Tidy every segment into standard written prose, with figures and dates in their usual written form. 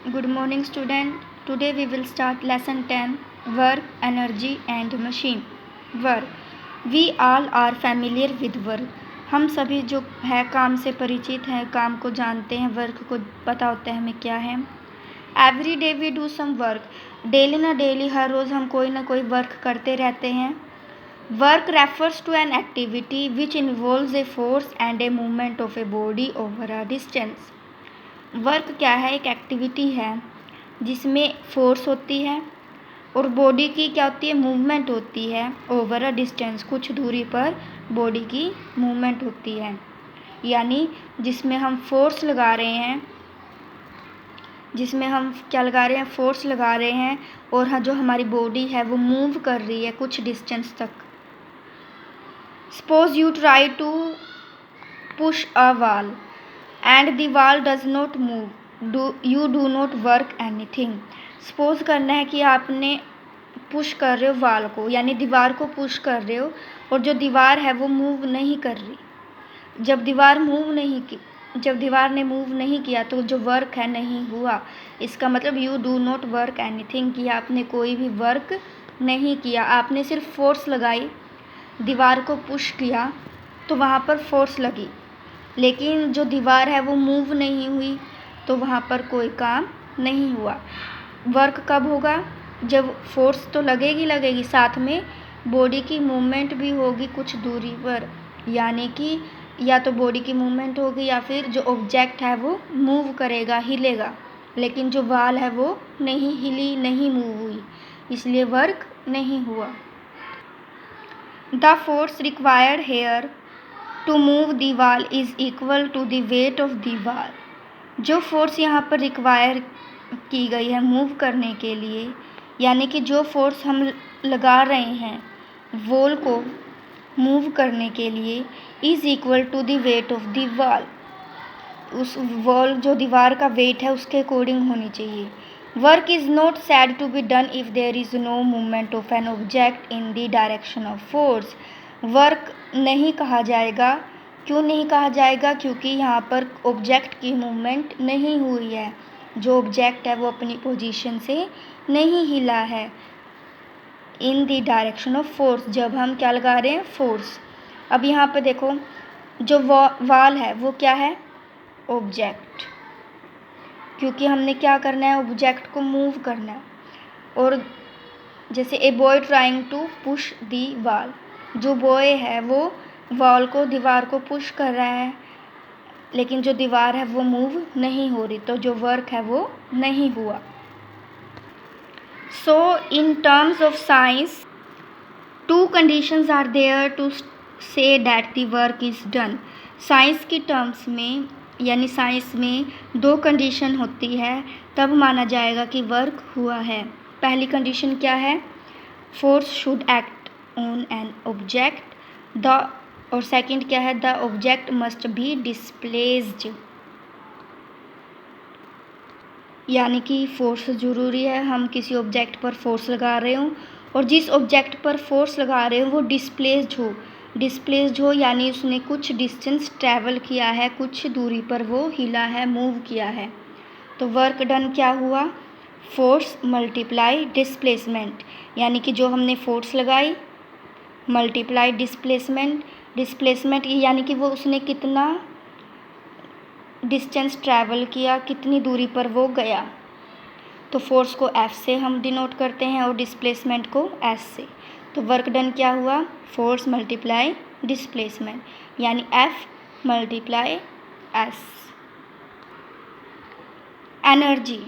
Good morning, student. Today we will start lesson 10, Work, Energy and Machine. Work. We all are familiar with work. हम सभी जो है काम से परिचित हैं, काम को जानते हैं, वर्क को पता होता है हमें क्या है. Every day we do some work. Daily ना डेली हर रोज़ हम कोई ना कोई वर्क करते रहते हैं. Work refers to an activity which involves a force and a movement of a body over a distance. Work क्या है? एक एक्टिविटी है जिसमें फोर्स होती है और बॉडी की क्या होती है? मूवमेंट होती है. ओवर अ डिस्टेंस, कुछ दूरी पर बॉडी की मूवमेंट होती है. यानी जिसमें हम फोर्स लगा रहे हैं, जिसमें हम क्या लगा रहे हैं? फोर्स लगा रहे हैं और जो हमारी बॉडी है वो मूव कर रही है कुछ डिस्टेंस तक. Suppose you try to push a wall and the wall does not move. You do not work anything. Suppose करना है कि आपने पुश कर रहे हो वॉल को, यानी दीवार को पुश कर रहे हो और जो दीवार है वो मूव नहीं कर रही. जब दीवार ने मूव नहीं किया तो जो वर्क है नहीं हुआ. इसका मतलब you do not work anything, कि आपने कोई भी वर्क नहीं किया. आपने सिर्फ फोर्स लगाई, दीवार को पुश किया तो वहाँ पर फोर्स लगी, लेकिन जो दीवार है वो मूव नहीं हुई तो वहाँ पर कोई काम नहीं हुआ. वर्क कब होगा? जब फोर्स तो लगेगी, साथ में बॉडी की मूवमेंट भी होगी कुछ दूरी पर. यानी कि या तो बॉडी की मूवमेंट होगी या फिर जो ऑब्जेक्ट है वो मूव करेगा, हिलेगा. लेकिन जो वॉल है वो नहीं हिली, नहीं मूव हुई, इसलिए वर्क नहीं हुआ. The force required here to move the wall is equal to the weight of the wall. जो फोर्स यहाँ पर रिक्वायर की गई है मूव करने के लिए, यानी कि जो फोर्स हम लगा रहे हैं वॉल को मूव करने के लिए, is equal to the weight of the wall. उस वॉल जो दीवार का वेट है उसके अकॉर्डिंग होनी चाहिए. Work is not said to be done if there is no movement of an object in the direction of force. Work नहीं कहा जाएगा. क्यों नहीं कहा जाएगा? क्योंकि यहाँ पर ऑब्जेक्ट की मूवमेंट नहीं हुई है. जो ऑब्जेक्ट है वो अपनी पोजीशन से नहीं हिला है. इन द डायरेक्शन ऑफ फोर्स, जब हम क्या लगा रहे हैं? फोर्स. अब यहाँ पर देखो, जो वॉल है वो क्या है? ऑब्जेक्ट. क्योंकि हमने क्या करना है? ऑब्जेक्ट को मूव करना है. और जैसे a boy trying to push the wall, जो बॉय है वो वॉल को, दीवार को पुश कर रहा है, लेकिन जो दीवार है वो मूव नहीं हो रही, तो जो वर्क है वो नहीं हुआ. So in terms of science, two conditions are there to say that the work is done. Science की टर्म्स में, यानी साइंस में दो कंडीशन होती है तब माना जाएगा कि वर्क हुआ है. पहली कंडीशन क्या है? Force should act on an object. और सेकंड क्या है? The object must be displaced. यानी कि फोर्स ज़रूरी है. हम किसी ऑब्जेक्ट पर फोर्स लगा रहे हो और जिस ऑब्जेक्ट पर फोर्स लगा रहे हो वो डिस्प्लेस्ड हो, यानी उसने कुछ डिस्टेंस ट्रैवल किया है, कुछ दूरी पर वो हिला है, मूव किया है. तो वर्क डन क्या हुआ? Force multiply displacement. यानी कि जो हमने फोर्स लगाई मल्टीप्लाई डिस्प्लेसमेंट यानी कि वो उसने कितना डिस्टेंस ट्रैवल किया, कितनी दूरी पर वो गया. तो फोर्स को F से हम डिनोट करते हैं और डिस्प्लेसमेंट को S से. तो वर्क डन क्या हुआ? फोर्स मल्टीप्लाई डिस्प्लेसमेंट, यानी F मल्टीप्लाई S. एनर्जी.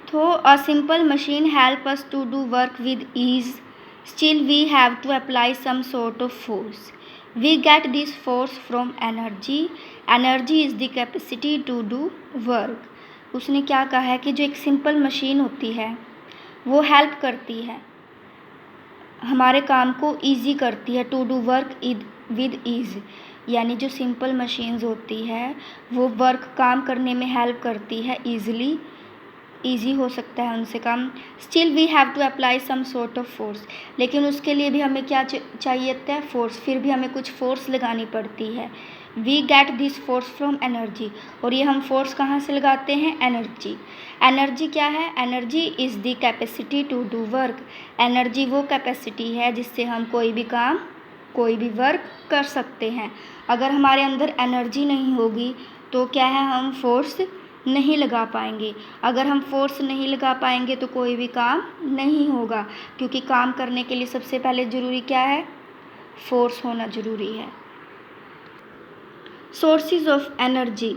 तो a simple machine help us to do work with ease. Still we have to apply some sort of force. We get this force from energy. Energy is the capacity to do work. उसने क्या कहा है कि जो एक simple machine होती है वो हेल्प करती है, हमारे काम को इजी करती है. To do work with ease, यानी जो सिंपल मशीन्स होती है वो वर्क काम करने में हेल्प करती है, ईजी हो सकता है उनसे काम. Still we have to apply some sort of force. लेकिन उसके लिए भी हमें क्या चाहिए था? फोर्स. फिर भी हमें कुछ फोर्स लगानी पड़ती है. We get this force from energy, और ये हम फोर्स कहाँ से लगाते हैं? एनर्जी। एनर्जी क्या है? Energy is the capacity to do work. Energy वो कैपेसिटी है जिससे हम कोई भी काम, कोई भी वर्क कर सकते हैं। अगर हमारे अंदर एनर्जी नहीं होगी तो क्या है, हम फोर्स नहीं लगा पाएंगे। अगर हम फोर्स नहीं लगा पाएंगे तो कोई भी काम नहीं होगा, क्योंकि काम करने के लिए सबसे पहले ज़रूरी क्या है? फोर्स होना ज़रूरी है। Sources of energy.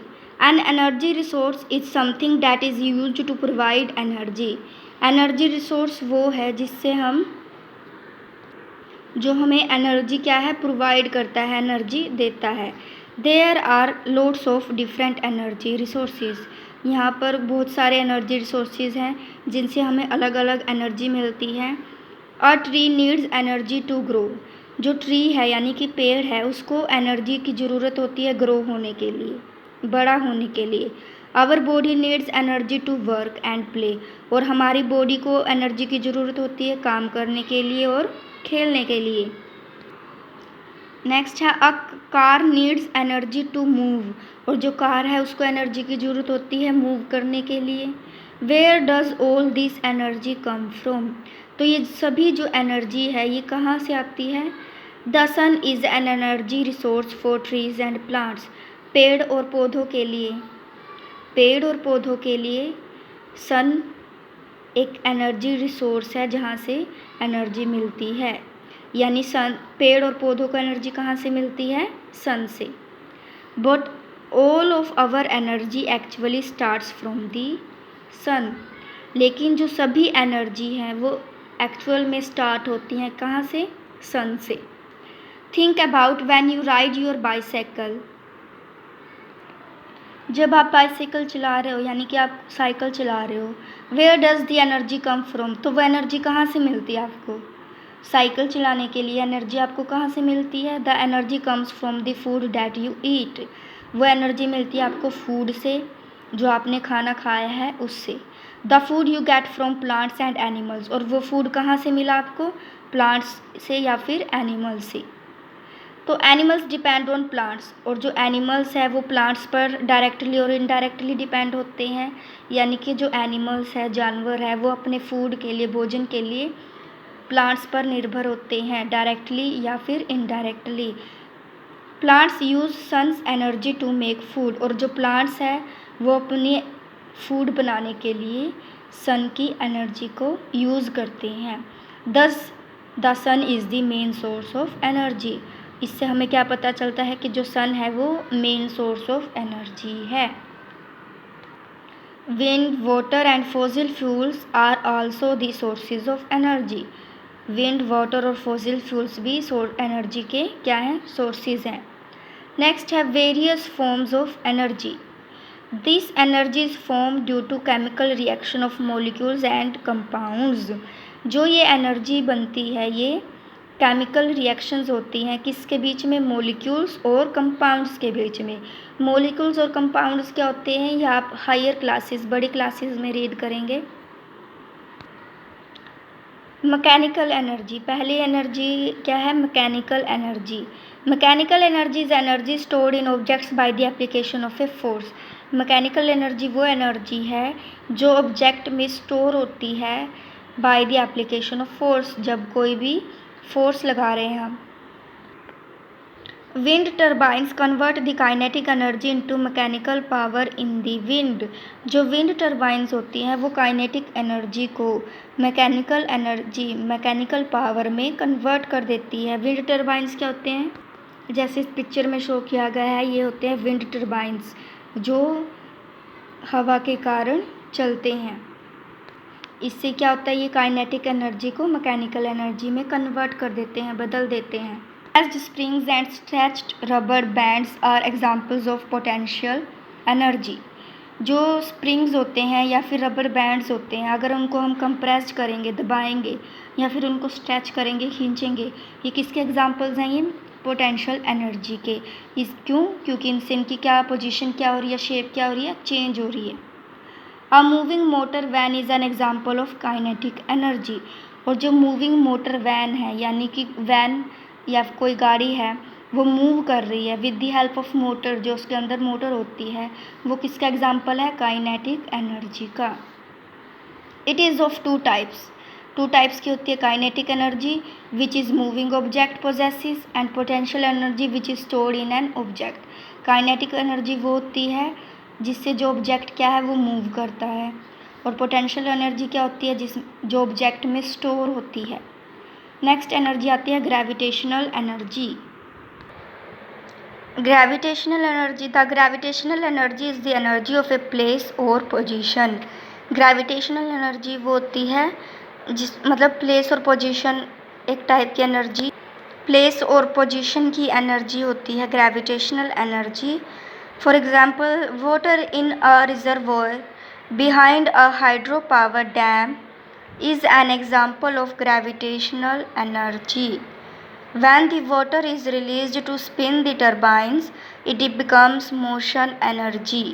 An energy resource is something that is used to provide energy. Energy resource वो है जिससे हम, जो हमें एनर्जी क्या है? प्रोवाइड करता है, एनर्जी देता है। There are lots of different energy resources. यहाँ पर बहुत सारे एनर्जी रिसोर्सेज हैं जिनसे हमें अलग अलग एनर्जी मिलती है। A tree needs energy to grow. जो ट्री है यानी कि पेड़ है, उसको एनर्जी की ज़रूरत होती है ग्रो होने के लिए, बड़ा होने के लिए। Our body needs energy to work and play, और हमारी बॉडी को एनर्जी की ज़रूरत होती है काम करने के लिए और खेलने के लिए। नेक्स्ट है a car needs energy to move, और जो कार है उसको एनर्जी की ज़रूरत होती है मूव करने के लिए। Where does all this energy come from, तो ये सभी जो एनर्जी है ये कहाँ से आती है? The sun is an energy resource for trees and plants, पेड़ और पौधों के लिए, पेड़ और पौधों के लिए सन एक एनर्जी रिसोर्स है जहाँ से एनर्जी मिलती है। यानी सन, पेड़ और पौधों को एनर्जी कहाँ से मिलती है? सन से। But all of our energy actually starts from the sun, लेकिन जो सभी एनर्जी हैं वो एक्चुअल में स्टार्ट होती हैं कहाँ से? सन से। Think about when you ride your bicycle, जब आप बाईसाइकिल चला रहे हो यानी कि आप साइकिल चला रहे हो, where does the energy come from, तो वह एनर्जी कहाँ से मिलती है आपको? साइकिल चलाने के लिए एनर्जी आपको कहाँ से मिलती है? The energy comes from the food that you eat, वो एनर्जी मिलती है आपको फूड से, जो आपने खाना खाया है उससे। The food you get from plants and animals, और वो फूड कहाँ से मिला आपको? प्लांट्स से या फिर एनिमल्स से। तो एनिमल्स डिपेंड ऑन प्लांट्स, और जो एनिमल्स है वो प्लांट्स पर डायरेक्टली और इनडायरेक्टली डिपेंड होते हैं। यानी कि जो एनिमल्स है, जानवर है, वो अपने फूड के लिए, भोजन के लिए प्लांट्स पर निर्भर होते हैं, डायरेक्टली या फिर indirectly. Plants use sun's energy to make food, और जो प्लांट्स है वो अपनी फूड बनाने के लिए सन की एनर्जी को यूज़ करते हैं। Thus the sun is the main source of energy, इससे हमें क्या पता चलता है कि जो सन है वो मेन सोर्स ऑफ एनर्जी है। Wind, water and fossil fuels are also the sources of energy. Wind, water और फॉसिल फ्यूल्स भी एनर्जी के क्या हैं? सोर्सेज हैं। नेक्स्ट है various forms of energy. This energy is form due to chemical reaction of molecules and compounds, जो ये energy बनती है ये केमिकल रिएक्शंस होती हैं किसके बीच में? मॉलिक्यूल्स और कंपाउंड्स के बीच में। मॉलिक्यूल्स और कंपाउंड्स क्या होते हैं? ये आप हायर क्लासेस, बड़ी क्लासेस में रीड करेंगे। मैकेनिकल एनर्जी, पहली एनर्जी क्या है? Mechanical energy. Mechanical energy is energy stored in objects by the application of a force. Mechanical energy वो एनर्जी है जो ऑब्जेक्ट में स्टोर होती है by the application of force, जब कोई भी फोर्स लगा रहे हैं हम। Wind turbines convert the kinetic energy into mechanical power in the wind. जो विंड टर्बाइंस होती हैं वो काइनेटिक एनर्जी को मैकेनिकल एनर्जी, मैकेनिकल पावर में कन्वर्ट कर देती है। विंड टर्बाइंस क्या होते हैं? जैसे इस पिक्चर में शो किया गया है, ये होते हैं विंड टर्बाइंस जो हवा के कारण चलते हैं। इससे क्या होता है? ये काइनेटिक एनर्जी को मैकेनिकल एनर्जी में कन्वर्ट कर देते हैं, बदल देते हैं। Stretched springs and stretched rubber bands are examples of potential energy. जो स्प्रिंग्स होते हैं या फिर रबर बैंड्स होते हैं, अगर उनको हम कंप्रेस करेंगे, दबाएंगे या फिर उनको स्ट्रेच करेंगे, खींचेंगे, ये किसके एग्जांपल्स हैं? ये पोटेंशियल एनर्जी के। क्योंकि इनसे इनकी क्या पोजीशन क्या हो रही है, शेप क्या हो रही है, चेंज हो रही है। A moving motor van is an example of kinetic energy. और जो मूविंग मोटर वैन है यानी कि वैन या कोई गाड़ी है वो मूव कर रही है with the help of motor, जो उसके अंदर मोटर होती है, वो किसका एग्जाम्पल है? काइनेटिक एनर्जी का। It is of two types की होती है kinetic energy which is moving object possesses, and potential energy which is stored in an object. Kinetic energy वो होती है जिससे जो ऑब्जेक्ट क्या है वो मूव करता है, और पोटेंशियल एनर्जी क्या होती है जो ऑब्जेक्ट में स्टोर होती है। नेक्स्ट एनर्जी आती है gravitational energy. Gravitational energy, the gravitational energy is the energy of a place और पोजीशन। ग्रेविटेशनल एनर्जी वो होती है मतलब प्लेस और पोजीशन एक टाइप की एनर्जी, प्लेस और पोजीशन की एनर्जी होती है gravitational energy. For example, water in a reservoir behind a hydro power dam is an example of gravitational energy. When the water is released to spin the turbines, it becomes motion energy.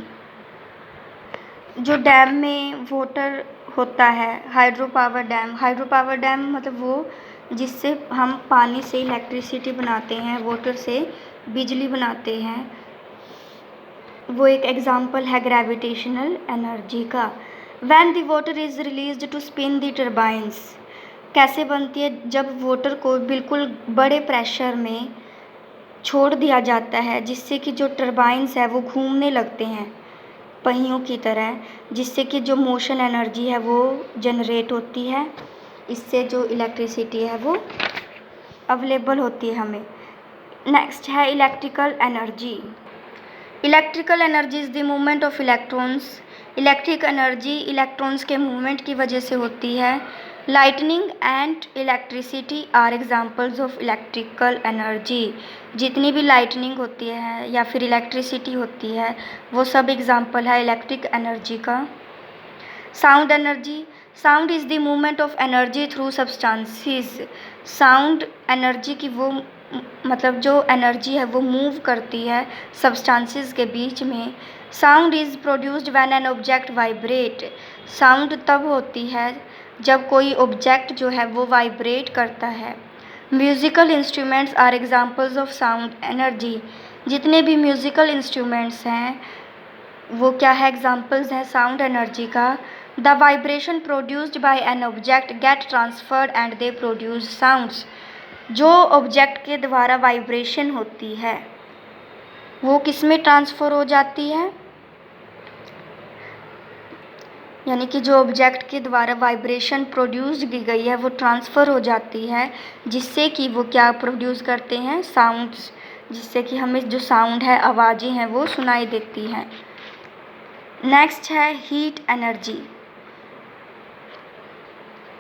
जो dam में water होता है, hydro power dam मतलब वो जिससे हम पानी से इलेक्ट्रिसिटी बनाते हैं, वाटर से बिजली बनाते हैं, वो एक एग्जाम्पल है ग्रेविटेशनल एनर्जी का। When the water is released to spin the turbines, कैसे बनती है? जब वाटर को बिल्कुल बड़े प्रेशर में छोड़ दिया जाता है जिससे कि जो टर्बाइन्स है वो घूमने लगते हैं पहियों की तरह, जिससे कि जो मोशन एनर्जी है वो जनरेट होती है, इससे जो इलेक्ट्रिसिटी है वो अवेलेबल होती है हमें। नेक्स्ट है electrical energy. Electrical energy is the movement of electrons. Electric energy electrons के मूवमेंट की वजह से होती है। Lightning and electricity are examples of electrical energy. जितनी भी लाइटनिंग होती है या फिर इलेक्ट्रिसिटी होती है वो सब एग्जांपल है इलेक्ट्रिक एनर्जी का। Sound energy, sound is the movement of energy through substances. Sound energy की वो मतलब जो एनर्जी है वो मूव करती है सब्सटेंसेस के बीच में। Sound is produced when an object vibrate. Sound तब होती है जब कोई ऑब्जेक्ट जो है वो वाइब्रेट करता है। Musical instruments are examples of sound energy. जितने भी म्यूज़िकल इंस्ट्रूमेंट्स हैं वो क्या है? एग्जांपल्स हैं साउंड एनर्जी का। The vibration produced by an object get transferred and they produce sounds. जो ऑब्जेक्ट के द्वारा वाइब्रेशन होती है वो किस में ट्रांसफ़र हो जाती है? यानी कि जो ऑब्जेक्ट के द्वारा वाइब्रेशन प्रोड्यूस की गई है वो ट्रांसफ़र हो जाती है, जिससे कि वो क्या प्रोड्यूस करते हैं? साउंड्स, जिससे कि हमें जो साउंड है, आवाज़ें हैं वो सुनाई देती हैं। नेक्स्ट है heat energy.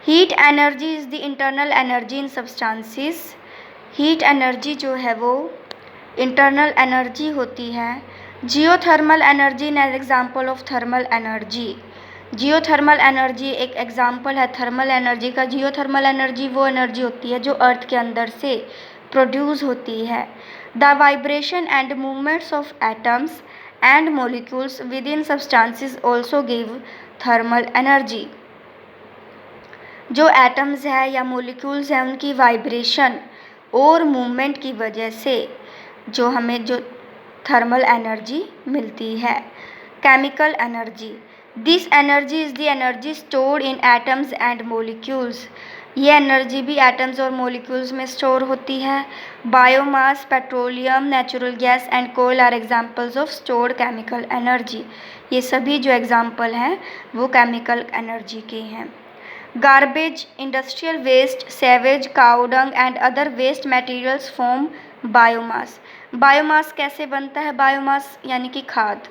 Heat energy is the internal energy in substances. Heat energy जो है वो इंटरनल एनर्जी होती है। Geothermal energy an example of thermal energy. Geothermal energy एक एग्जांपल है थर्मल एनर्जी का। जियोथर्मल एनर्जी वो एनर्जी होती है जो अर्थ के अंदर से प्रोड्यूस होती है। The vibration and movements of atoms and molecules with in substances also give thermal energy. जो एटम्स है या मॉलिक्यूल्स हैं उनकी वाइब्रेशन और मूवमेंट की वजह से जो हमें जो थर्मल एनर्जी मिलती है। Chemical energy, this energy is the energy stored in atoms and molecules. ये एनर्जी भी एटम्स और मॉलिक्यूल्स में स्टोर होती है। Biomass, petroleum, natural gas and coal are examples of stored chemical energy. ये सभी जो एग्जांपल हैं वो केमिकल एनर्जी के हैं। Garbage, industrial waste, sewage, cow dung and other waste materials form biomass. Biomass कैसे बनता है? बायोमास यानी कि खाद।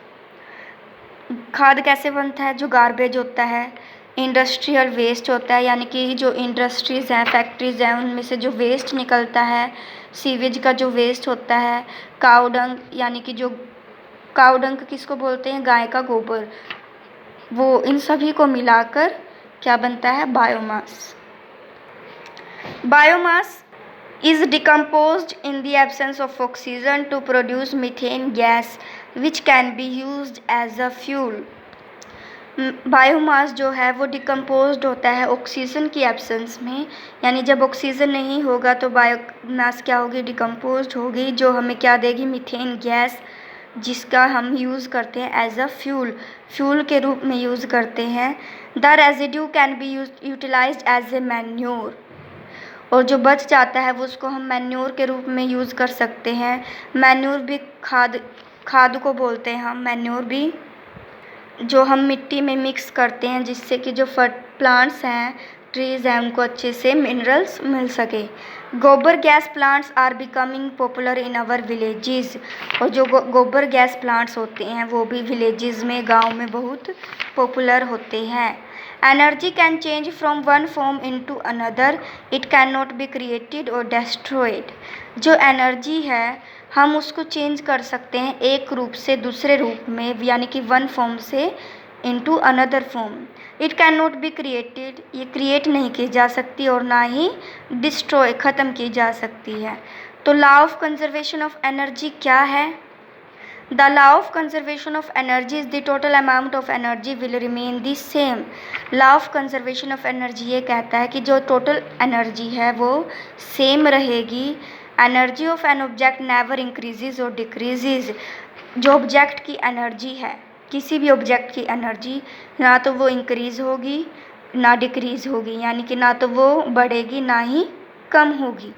खाद कैसे बनता है? जो गार्बेज होता है, इंडस्ट्रियल वेस्ट होता है, यानी कि जो इंडस्ट्रीज़ हैं, फैक्ट्रीज़ हैं, उनमें से जो वेस्ट निकलता है, सीवेज का जो वेस्ट होता है, काउ डंग यानी कि जो काउ डंग किसको बोलते हैं? गाय का गोबर। वो इन सभी को मिलाकर क्या बनता है? Biomass. Biomass is decomposed in the absence of oxygen to produce methane gas which can be used as a fuel. Biomass जो है वो डिकम्पोज्ड होता है ऑक्सीजन की एब्सेंस में, यानी जब ऑक्सीजन नहीं होगा तो बायोमास क्या होगी, डिकम्पोज्ड होगी, जो हमें क्या देगी, मीथेन गैस, जिसका हम यूज़ करते हैं एज अ फ्यूल के रूप में यूज़ करते हैं। The residue can be utilised as a manure, और जो बच जाता है वो उसको हम मैन्योर के रूप में यूज़ कर सकते हैं। मैन्योर भी खाद को बोलते हैं हम, मैन्योर भी, जो हम मिट्टी में मिक्स करते हैं जिससे कि जो प्लांट्स हैं, ट्रीज़ हैं, उनको अच्छे से मिनरल्स मिल सके। Gobar gas plants are becoming popular in our villages, और जो गोबर गैस प्लांट्स होते हैं वो भी विलेजेस में, गांव में बहुत पॉपुलर होते हैं। Energy can change from one form into another, it can not be created और डेस्ट्रॉयड। जो एनर्जी है हम उसको चेंज कर सकते हैं एक रूप से दूसरे रूप में, यानी कि वन फॉर्म से into another form. It can not be created, ये क्रिएट नहीं की जा सकती और ना ही डिस्ट्रॉय, ख़त्म की जा सकती है। तो law of conservation of energy क्या है? The law of conservation of energy is the total amount of energy will remain the same. Law of conservation of energy ये कहता है कि जो टोटल एनर्जी है वो सेम रहेगी। Energy of an object never increases और डिक्रीजेज। जो ऑब्जेक्ट की एनर्जी है, किसी भी ऑब्जेक्ट की एनर्जी ना तो वो इंक्रीज़ होगी ना डिक्रीज़ होगी, यानी कि ना तो वो बढ़ेगी ना ही कम होगी।